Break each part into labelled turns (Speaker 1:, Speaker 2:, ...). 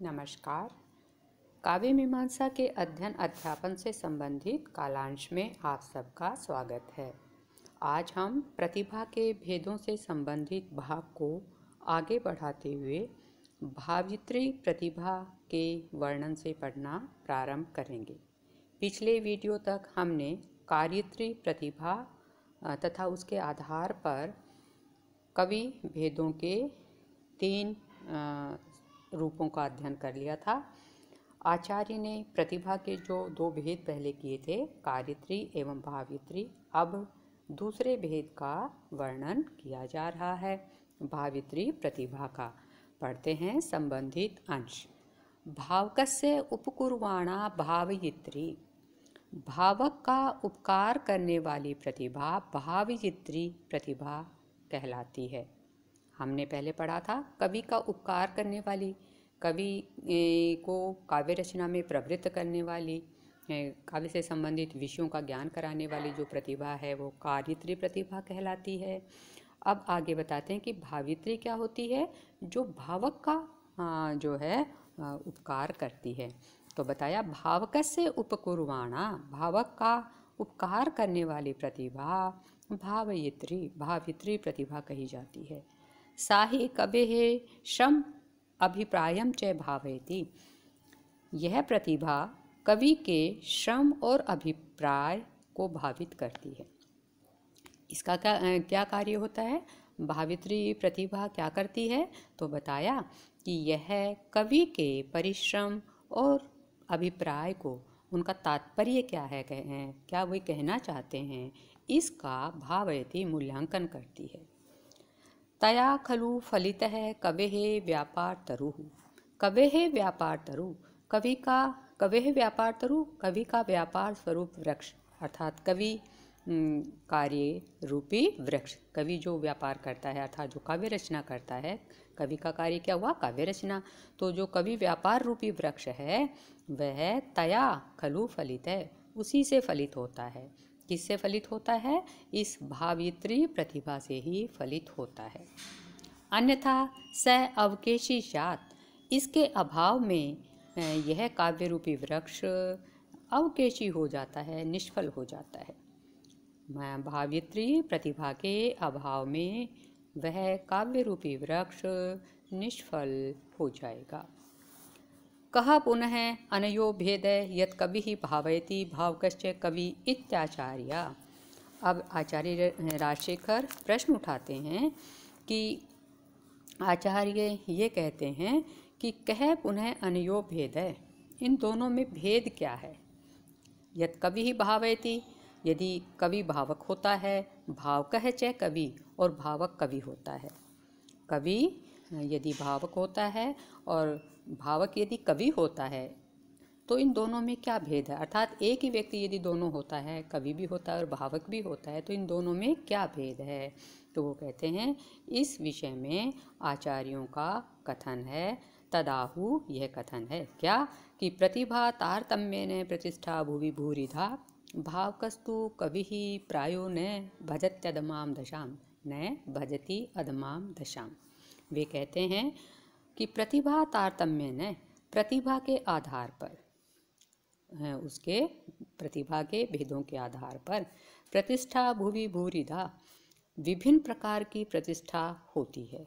Speaker 1: नमस्कार। काव्य मीमांसा के अध्ययन अध्यापन से संबंधित कालांश में आप सबका स्वागत है। आज हम प्रतिभा के भेदों से संबंधित भाग को आगे बढ़ाते हुए भावित्री प्रतिभा के वर्णन से पढ़ना प्रारंभ करेंगे। पिछले वीडियो तक हमने कार्यत्री प्रतिभा तथा उसके आधार पर कवि भेदों के 3 रूपों का अध्ययन कर लिया था। आचार्य ने प्रतिभा के जो 2 भेद पहले किए थे, कार्यत्री एवं भावित्री, अब दूसरे भेद का वर्णन किया जा रहा है, भावित्री प्रतिभा का। पढ़ते हैं संबंधित अंश। भावकस्य उपकुर्वाणा भावयित्री। भावक का उपकार करने वाली प्रतिभा भावयित्री प्रतिभा कहलाती है। हमने पहले पढ़ा था कवि का उपकार करने वाली, कवि को काव्य रचना में प्रवृत्त करने वाली, काव्य से संबंधित विषयों का ज्ञान कराने वाली जो प्रतिभा है वो कार्यत्री प्रतिभा कहलाती है। अब आगे बताते हैं कि भावित्री क्या होती है, जो भावक का जो है उपकार करती है। तो बताया भावकस्य उपकुर्वाणा, भावक का उपकार करने वाली प्रतिभा भावित्री प्रतिभा कही जाती है। साहि कवेः श्रम अभिप्रायं च भावयति। यह प्रतिभा कवि के श्रम और अभिप्राय को भावित करती है। इसका क्या कार्य होता है? भावित्री प्रतिभा क्या करती है? तो बताया कि यह कवि के परिश्रम और अभिप्राय को, उनका तात्पर्य क्या है, क्या वे कहना चाहते हैं, इसका भावयति मूल्यांकन करती है। तया खलु फलितः कवेः व्यापारतरुः। कवेः व्यापारतरु, कवेः व्यापारतरु, कवि का व्यापार स्वरूप वृक्ष, अर्थात कवि कार्य रूपी वृक्ष। कवि जो व्यापार करता है अर्थात जो काव्य रचना करता है, कवि का कार्य क्या हुआ? काव्य रचना। तो जो कवि व्यापार रूपी वृक्ष है वह तया खलु फलित है, उसी से फलित होता है। किससे फलित होता है? इस भावित्री प्रतिभा से ही फलित होता है। अन्यथा स अवकेशी स्यात्, इसके अभाव में यह काव्य रूपी वृक्ष अवकेशी हो जाता है, निष्फल हो जाता है। भावित्री प्रतिभा के अभाव में वह काव्य रूपी वृक्ष निष्फल हो जाएगा। कह पुनः अनयो भेद यत् कविः भावयति भावकश्च कवि इत्याचार्य। अब आचार्य राजशेखर प्रश्न उठाते हैं कि आचार्य ये कहते हैं कि कह पुनः अनयो भेद, इन दोनों में भेद क्या है? यत् कविः भावयति, यदि कवि भावक होता है, भावकः च कवि, और भावक कवि होता है। कवि यदि भावक होता है और भावक यदि कवि होता है, तो इन दोनों में क्या भेद है? अर्थात एक ही व्यक्ति यदि दोनों होता है, कवि भी होता है और भावक भी होता है, तो इन दोनों में क्या भेद है? तो वो कहते हैं इस विषय में आचार्यों का कथन है, तदाहु, यह कथन है क्या कि प्रतिभा तारतम्येन प्रतिष्ठा भुवि भूरिधा, भावकस्तु कविः प्रायो न भजत्यधमां दशां, न भजति अधमां दशां। वे कहते हैं कि प्रतिभा तारतम्य ने, प्रतिभा के आधार पर, उसके प्रतिभा के भेदों के आधार पर, प्रतिष्ठा भुवि भूरिधा, विभिन्न प्रकार की प्रतिष्ठा होती है।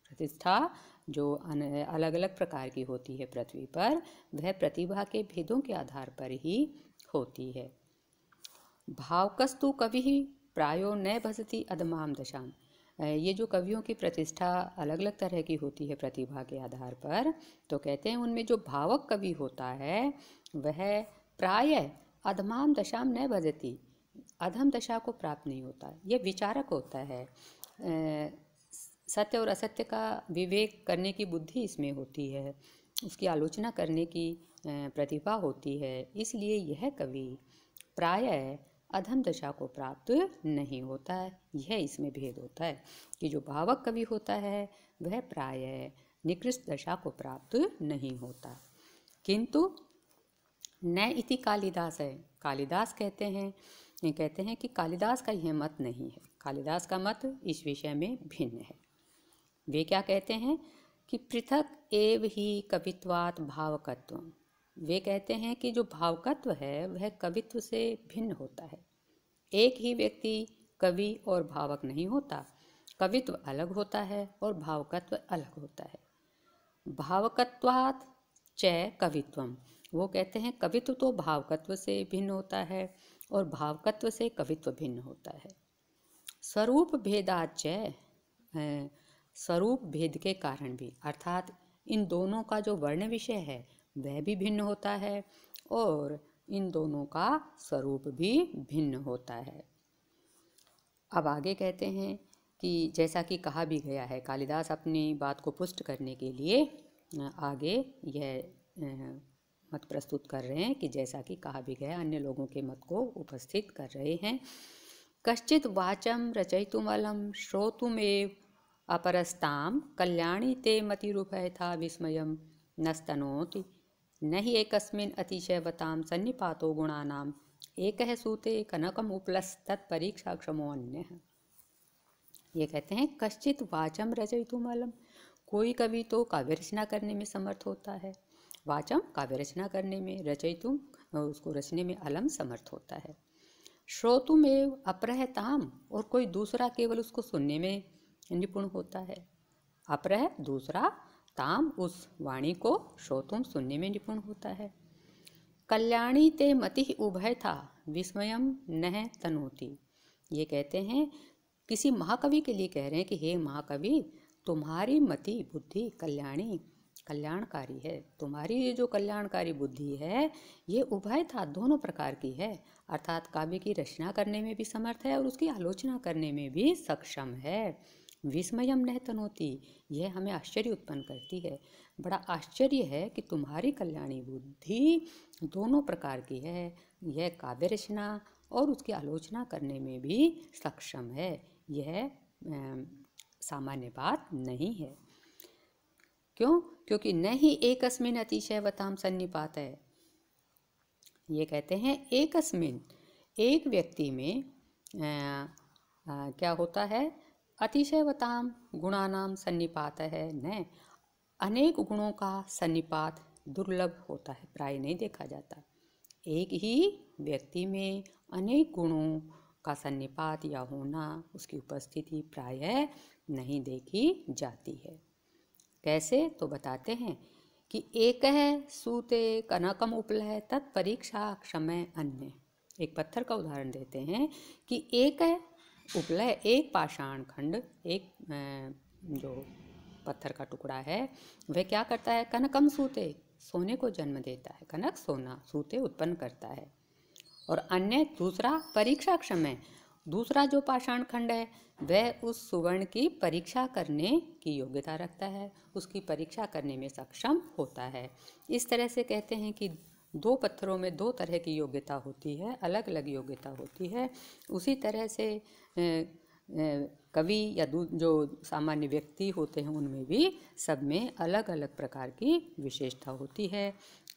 Speaker 1: प्रतिष्ठा जो अलग अलग प्रकार की होती है पृथ्वी पर, वह प्रतिभा के भेदों के आधार पर ही होती है। भावकस्तु कविः प्रायो न भजति अधमां दशां, ये जो कवियों की प्रतिष्ठा अलग अलग तरह की होती है प्रतिभा के आधार पर, तो कहते हैं उनमें जो भावक कवि होता है वह प्रायः अधमां दशां न भजति, अधम दशा को प्राप्त नहीं होता। ये विचारक होता है, सत्य और असत्य का विवेक करने की बुद्धि इसमें होती है, उसकी आलोचना करने की प्रतिभा होती है। इसलिए यह कवि प्रायः अधम दशा को प्राप्त नहीं होता है। यह इसमें भेद होता है कि जो भावक कवि होता है वह प्रायः निकृष्ट दशा को प्राप्त नहीं होता। किंतु न इति कालिदास है, कालिदास कहते हैं कि कालिदास का यह मत नहीं है। कालिदास का मत इस विषय में भिन्न है। वे क्या कहते हैं कि पृथक एव ही कवित्वात् भावकत्व। वे कहते हैं कि जो भावकत्व है वह कवित्व से भिन्न होता है। एक ही व्यक्ति कवि और भावक नहीं होता, कवित्व अलग होता है और भावकत्व अलग होता है। भावकत्वात् च कवित्वम, वो कहते हैं कवित्व तो भावकत्व से भिन्न होता है और भावकत्व से कवित्व भिन्न होता है। स्वरूप भेदाच, स्वरूप भेद के कारण भी, अर्थात इन दोनों का जो वर्ण विषय है वह भी भिन्न होता है और इन दोनों का स्वरूप भी भिन्न होता है। अब आगे कहते हैं कि जैसा कि कहा भी गया है, कालिदास अपनी बात को पुष्ट करने के लिए आगे यह मत प्रस्तुत कर रहे हैं कि जैसा कि कहा भी गया, अन्य लोगों के मत को उपस्थित कर रहे हैं। कश्चित वाचम रचयितुमलं श्रोतुमेव अपरस्ताम कल्याणी ते मतिरुभयथा विस्मयं नस्तनोति न हि एकस्मिन् अतिशयवतां सन्निपातो गुणानां एकः सूते कनकम उपलस्तत्परीक्षा क्षमो अन्यः। ये कहते हैं कश्चित वाचम रचयितुमलं, कोई कवि तो काव्य रचना करने में समर्थ होता है। वाचम काव्य रचना करने में, रचयितुम उसको रचने में अलम समर्थ होता है। श्रोतुमेव अपरहताम, और कोई दूसरा केवल उसको सुनने में निपुण होता है। अपरह दूसरा, ताम उस वाणी को, श्रोतुम सुनने में निपुण होता है। कल्याणी ते मति उभय था विस्मयम नह तनोति। ये कहते हैं किसी महाकवि के लिए कह रहे हैं कि हे महाकवि, तुम्हारी मति बुद्धि कल्याणी, कल्याणकारी है। तुम्हारी ये जो कल्याणकारी बुद्धि है ये उभय था, दोनों प्रकार की है, अर्थात काव्य की रचना करने में भी समर्थ है और उसकी आलोचना करने में भी सक्षम है। विस्मयम नह तनोति, यह हमें आश्चर्य उत्पन्न करती है। बड़ा आश्चर्य है कि तुम्हारी कल्याणी बुद्धि दोनों प्रकार की है, यह काव्य रचना और उसकी आलोचना करने में भी सक्षम है। यह सामान्य बात नहीं है। क्यों? क्योंकि न ही एकस्मिन् अतिशयवतां सन्निपात है। ये कहते हैं एकस्मिन्, एक व्यक्ति में क्या होता है, अतिशयवतां गुणानां सन्निपात है, न अनेक गुणों का सन्निपात दुर्लभ होता है, प्राय नहीं देखा जाता। एक ही व्यक्ति में अनेक गुणों का सन्निपात या होना, उसकी उपस्थिति प्रायः नहीं देखी जाती है। कैसे? तो बताते हैं कि एक है सूते कनकम उपलय तत्परीक्षा क्षमय अन्य। एक पत्थर का उदाहरण देते हैं कि एक है उपलय, एक पाषाण खंड, एक जो पत्थर का टुकड़ा है वह क्या करता है, कनकम सूते, सोने को जन्म देता है। कनक सोना, सूते उत्पन्न करता है। और अन्य दूसरा परीक्षा क्षमय, दूसरा जो पाषाण खंड है वह उस सुवर्ण की परीक्षा करने की योग्यता रखता है, उसकी परीक्षा करने में सक्षम होता है। इस तरह से कहते हैं कि दो पत्थरों में दो तरह की योग्यता होती है, अलग अलग योग्यता होती है। उसी तरह से कवि या जो सामान्य व्यक्ति होते हैं उनमें भी सब में अलग अलग प्रकार की विशेषता होती है।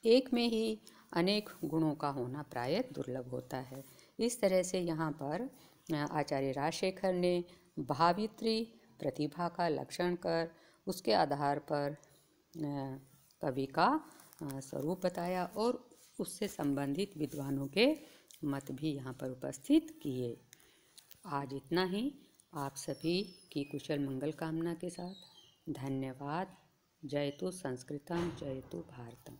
Speaker 1: एक में ही अनेक गुणों का होना प्रायः दुर्लभ होता है। इस तरह से यहाँ पर आचार्य राजशेखर ने भावित्री प्रतिभा का लक्षण कर उसके आधार पर कवि का स्वरूप बताया और उससे संबंधित विद्वानों के मत भी यहाँ पर उपस्थित किए। आज इतना ही। आप सभी की कुशल मंगल कामना के साथ धन्यवाद। जयतु संस्कृतम, जयतु भारतम।